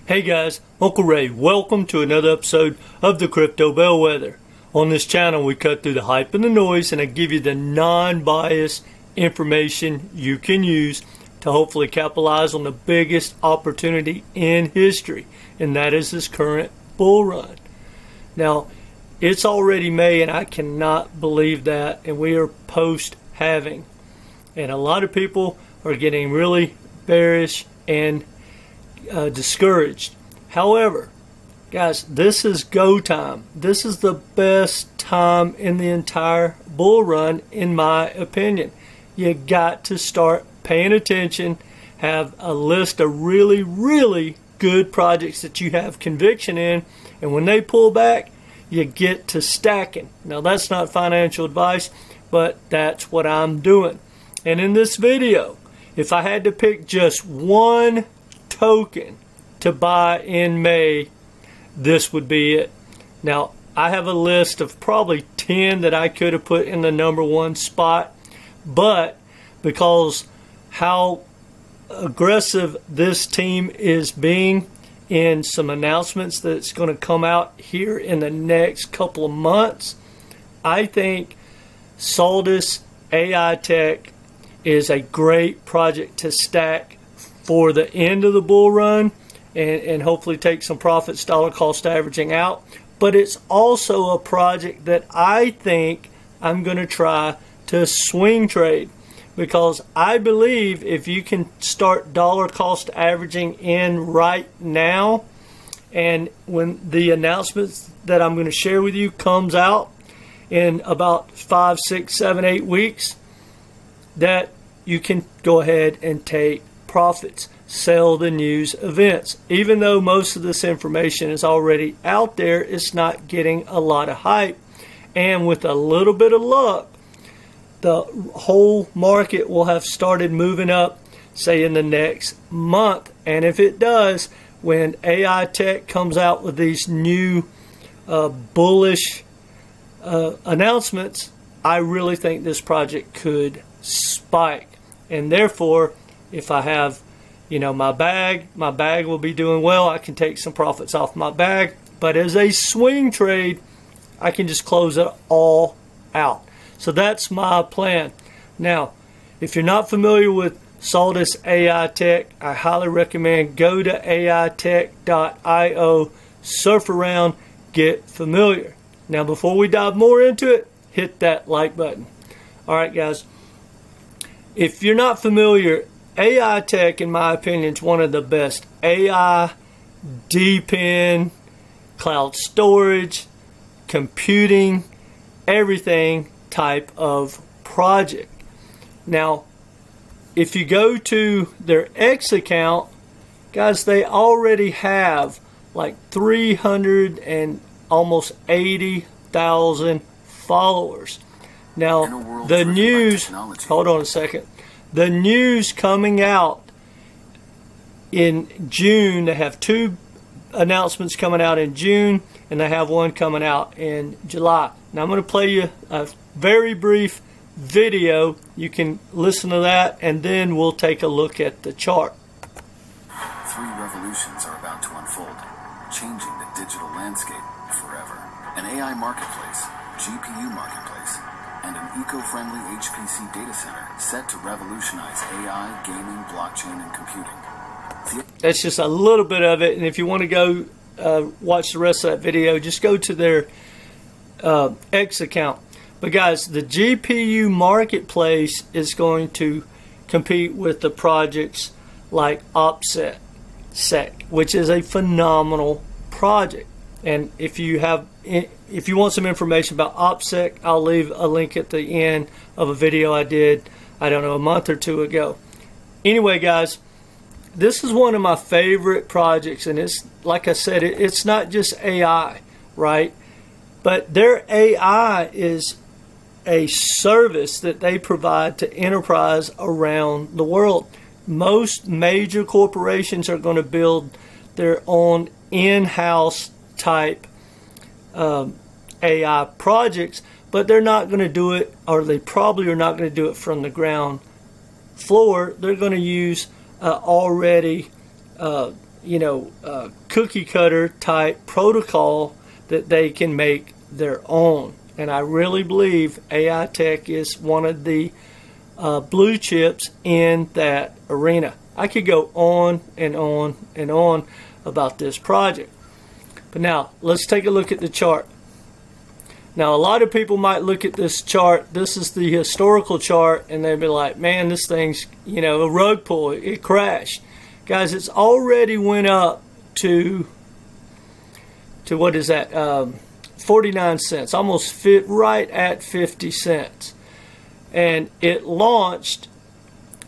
Hey guys, Uncle Ray, welcome to another episode of the Crypto Bellwether. On this channel we cut through the hype and the noise and I give you the non-biased information you can use to hopefully capitalize on the biggest opportunity in history, and that is this current bull run. Now, it's already May and I cannot believe that, and we are post-halving. And a lot of people are getting really bearish and discouraged. However, guys, this is go time. This is the best time in the entire bull run, in my opinion. You got to start paying attention, have a list of really good projects that you have conviction in, and when they pull back, you get to stacking. Now, that's not financial advice, but that's what I'm doing. And in this video, if I had to pick just one token to buy in May, this would be it. Now, I have a list of probably 10 that I could have put in the #1 spot, but because how aggressive this team is being in some announcements that's going to come out here in the next couple of months, I think Solidus AiTech is a great project to stack for the end of the bull run and hopefully take some profits dollar cost averaging out. But it's also a project that I think I'm going to try to swing trade, because I believe if you can start dollar cost averaging in right now, and when the announcements that I'm going to share with you comes out in about 5, 6, 7, 8 weeks, that you can go ahead and take profits, sell the news events. Even though most of this information is already out there, it's not getting a lot of hype, and with a little bit of luck, the whole market will have started moving up, say in the next month. And if it does, when AITECH comes out with these new bullish announcements, I really think this project could spike. And therefore, if I have, my bag will be doing well. I can take some profits off my bag. But as a swing trade, I can just close it all out. So that's my plan. Now, if you're not familiar with Solidus AiTech, I highly recommend go to AITECH.io, surf around, get familiar. Now, before we dive more into it, hit that like button. All right, guys. If you're not familiar, AITECH, in my opinion, is one of the best AI, DePin, cloud storage, computing, everything type of project. Now, if you go to their X account, guys, they already have like 300 and almost 80,000 followers. Now, the news, hold on a second, the news coming out in June, they have 2 announcements coming out in June, and they have one coming out in July. Now, I'm going to play you a very brief video. You can listen to that, and then we'll take a look at the chart. 3 revolutions are about to unfold, changing the digital landscape forever. An AI marketplace, GPU marketplace, and an eco-friendly HPC data center set to revolutionize AI, gaming, blockchain, and computing. That's just a little bit of it, and if you want to go watch the rest of that video, just go to their X account. But guys, the GPU marketplace is going to compete with the projects like OpSec, which is a phenomenal project. And if you want some information about OpSec, I'll leave a link at the end of a video I did, I don't know, a month or 2 ago. Anyway, guys, this is one of my favorite projects, and it's, like I said, it's not just AI, right? But their AI is a service that they provide to enterprise around the world. Most major corporations are going to build their own in-house type AI projects, but they're not going to do it, or they probably are not going to do it from the ground floor. They're going to use already cookie cutter type protocol that they can make their own. And I really believe AITECH is one of the blue chips in that arena. I could go on and on and on about this project. But now, let's take a look at the chart. Now, a lot of people might look at this chart. This is the historical chart, and they'd be like, man, this thing's, a rug pull. It crashed. Guys, it's already went up to what is that? 49 cents. Almost fit right at 50 cents. And it launched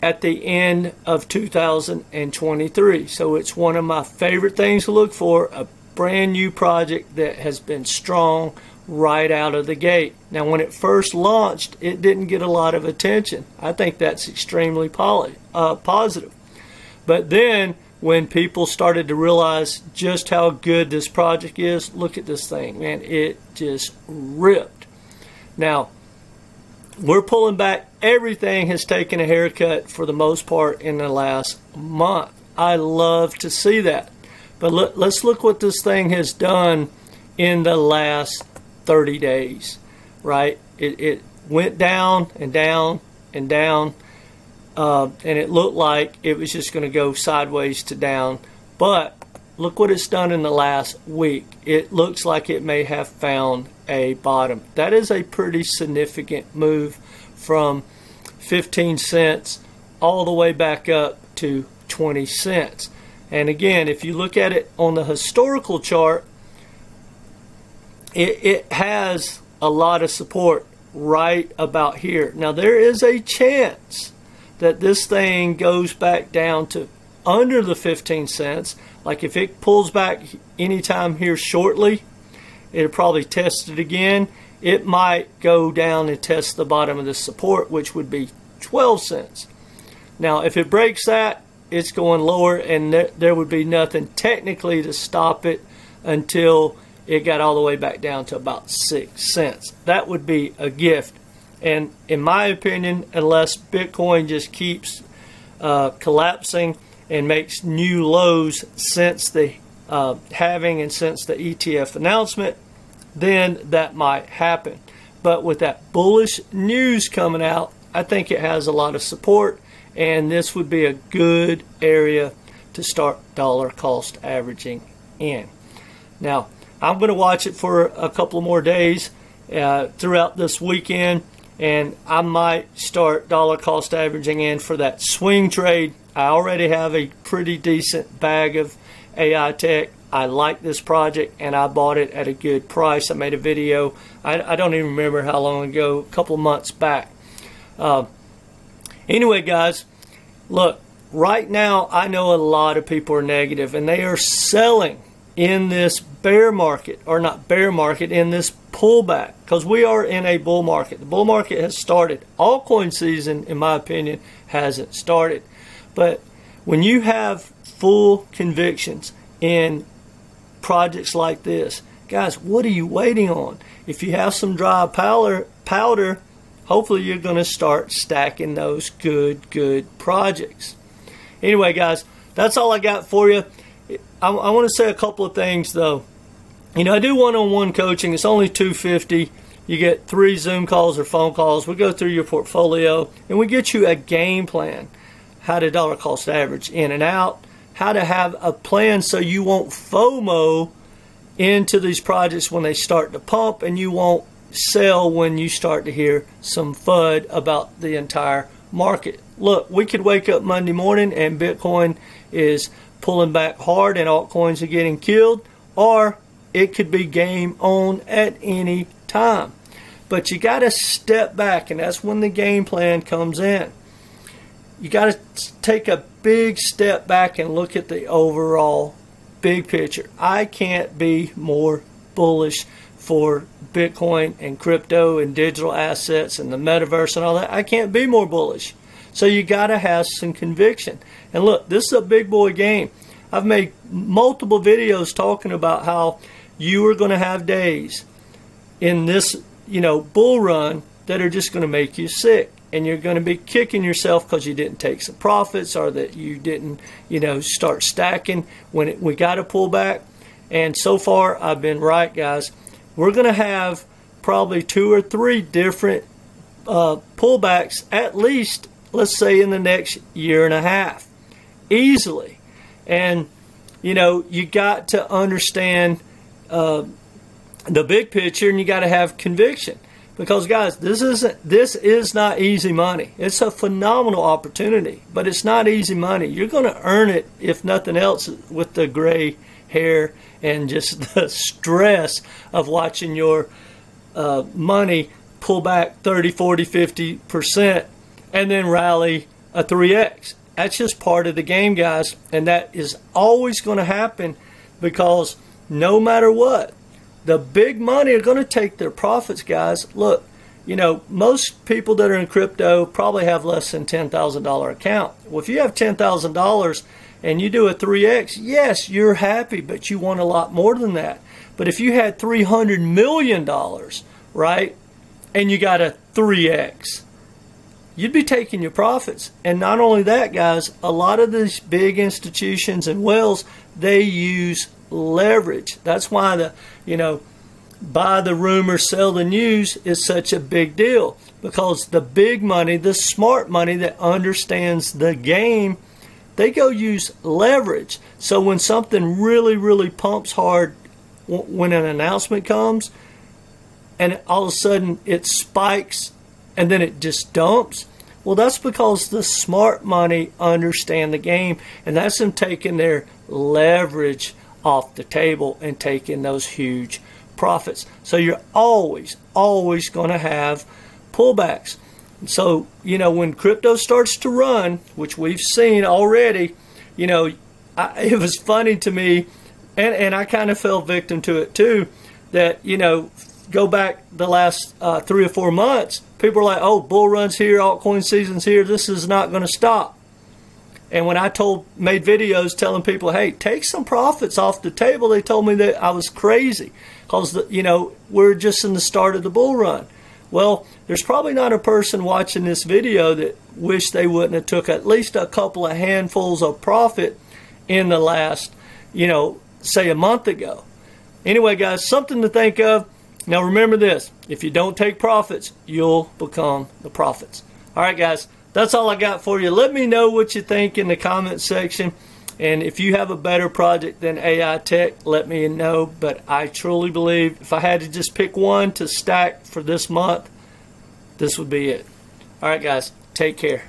at the end of 2023. So it's one of my favorite things to look for, a brand new project that has been strong right out of the gate. Now, when it first launched, it didn't get a lot of attention. I think that's extremely positive. But then when people started to realize just how good this project is, look at this thing, man, it just ripped. Now, we're pulling back. Everything has taken a haircut for the most part in the last month. I love to see that. But let's look what this thing has done in the last 30 days, right? It went down and down and down, and it looked like it was just going to go sideways to down. But look what it's done in the last week. It looks like it may have found a bottom. That is a pretty significant move from 15 cents all the way back up to 20 cents. And again, if you look at it on the historical chart, it has a lot of support right about here. Now, there is a chance that this thing goes back down to under the 15 cents. Like if it pulls back anytime here shortly, it'll probably test it again. It might go down and test the bottom of the support, which would be 12 cents. Now, if it breaks that, it's going lower, and there would be nothing technically to stop it until it got all the way back down to about 6 cents. That would be a gift. And in my opinion, unless Bitcoin just keeps collapsing and makes new lows since the halving and since the ETF announcement, then that might happen. But with that bullish news coming out, I think it has a lot of support, and this would be a good area to start dollar cost averaging in. Now, I'm going to watch it for a couple of more days throughout this weekend, and I might start dollar cost averaging in for that swing trade. I already have a pretty decent bag of AITECH. I like this project, and I bought it at a good price. I made a video, I don't even remember how long ago, a couple of months back. Anyway, guys, look, right now I know a lot of people are negative, and they are selling in this bear market, or not bear market, in this pullback, because we are in a bull market. The bull market has started. Altcoin season, in my opinion, hasn't started. But when you have full convictions in projects like this, guys, what are you waiting on? If you have some dry powder, hopefully you're going to start stacking those good projects. Anyway, guys, that's all I got for you. I want to say a couple of things, though. I do one-on-one coaching. It's only $250. You get 3 Zoom calls or phone calls. We go through your portfolio, and we get you a game plan, how to dollar cost average in and out, how to have a plan so you won't FOMO into these projects when they start to pump, and you won't sell when you start to hear some FUD about the entire market. Look, we could wake up Monday morning and Bitcoin is pulling back hard and altcoins are getting killed, or it could be game on at any time. But you got to step back, and that's when the game plan comes in. You got to take a big step back and look at the overall big picture. I can't be more bullish for Bitcoin and crypto and digital assets and the metaverse and all that. I can't be more bullish. So you got to have some conviction. And look, this is a big boy game. I've made multiple videos talking about how you are going to have days in this, bull run that are just going to make you sick. and you're going to be kicking yourself because you didn't take some profits, or that you didn't, you know, start stacking when we got a pullback. And so far I've been right, guys. We're going to have probably 2 or 3 different pullbacks, at least, let's say, in the next year and a half, easily. And you know, you got to understand the big picture, and you got to have conviction, because guys, this is not easy money. It's a phenomenal opportunity, but it's not easy money. You're going to earn it, if nothing else, with the gray hair and just the stress of watching your money pull back 30, 40, 50% and then rally a 3x. That's just part of the game, guys, and that is always going to happen, because no matter what, the big money are going to take their profits, guys. Look, you know, most people that are in crypto probably have less than $10,000 account. Well, if you have $10,000 and you do a 3x, yes, you're happy, but you want a lot more than that. But if you had $300 million, right, and you got a 3x, you'd be taking your profits. And not only that, guys, a lot of these big institutions and whales, they use leverage. That's why the, you know, buy the rumor, sell the news is such a big deal, because the big money, the smart money that understands the game, they go use leverage. So when something really, really pumps hard, when an announcement comes and all of a sudden it spikes and then it just dumps, well, that's because the smart money understand the game, and that's them taking their leverage off the table and taking those huge profits. So you're always going to have pullbacks. So, you know, when crypto starts to run, which we've seen already, you know, it was funny to me, and I kind of fell victim to it too, that, you know, go back the last 3 or 4 months, people are like, oh, bull runs here, altcoin season's here, this is not going to stop. And when I made videos telling people, hey, take some profits off the table, they told me that I was crazy, because, you know, we're just in the start of the bull run. Well, there's probably not a person watching this video that wish they wouldn't have took at least a couple of handfuls of profit in the last, you know, say a month ago. Anyway, guys, something to think of. Now remember this, if you don't take profits, you'll become the profits. All right, guys, that's all I got for you. Let me know what you think in the comment section. And if you have a better project than AITECH, let me know. But I truly believe if I had to just pick one to stack for this month, this would be it. All right, guys, take care.